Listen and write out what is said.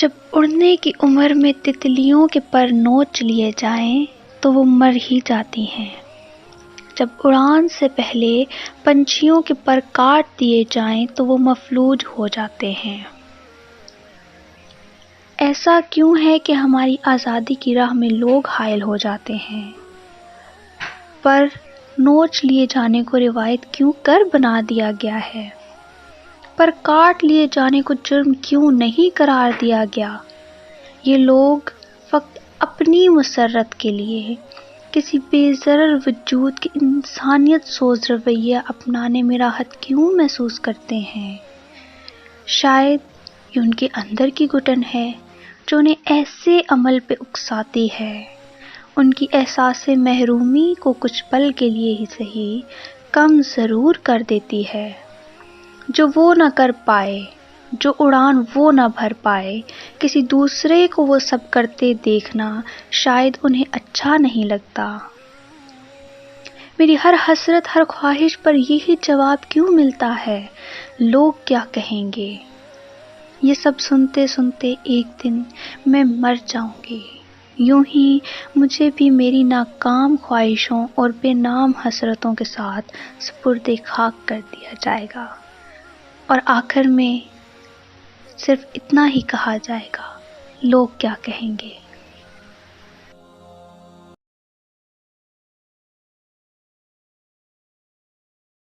جب اڑنے کی عمر میں تتلیوں کے پر نوچ لیے جائیں تو وہ مر ہی جاتی ہیں، جب اڑان سے پہلے پنچھیوں کے پر کاٹ دیے جائیں تو وہ مفلوج ہو جاتے ہیں۔ ایسا کیوں ہے کہ ہماری آزادی کی راہ میں لوگ حائل ہو جاتے ہیں؟ پر نوچ لیے جانے کو روایت کیوں کر بنا دیا گیا ہے؟ پر کاٹ لیے جانے کو جرم کیوں نہیں قرار دیا گیا؟ یہ لوگ فقط اپنی مسرت کے لیے کسی بے ضرر وجود کے انسانیت سوز رویہ اپنانے میں راحت کیوں محسوس کرتے ہیں؟ شاید یہ ان کے اندر کی گھٹن ہے جو انہیں ایسے عمل پہ اکساتی ہے، ان کی احساس محرومی کو کچھ پل کے لیے ہی صحیح کم ضرور کر دیتی ہے۔ جو وہ نہ کر پائے، جو اڑان وہ نہ بھر پائے، کسی دوسرے کو وہ سب کرتے دیکھنا شاید انہیں اچھا نہیں لگتا۔ میری ہر حسرت، ہر خواہش پر یہی جواب کیوں ملتا ہے، لوگ کیا کہیں گے؟ یہ سب سنتے سنتے ایک دن میں مر جاؤں گی، یوں ہی مجھے بھی میری ناکام خواہشوں اور بے نام حسرتوں کے ساتھ سپرد خاک کر دیا جائے گا، اور آخر میں صرف اتنا ہی کہا جائے گا، لوگ کیا کہیں گے۔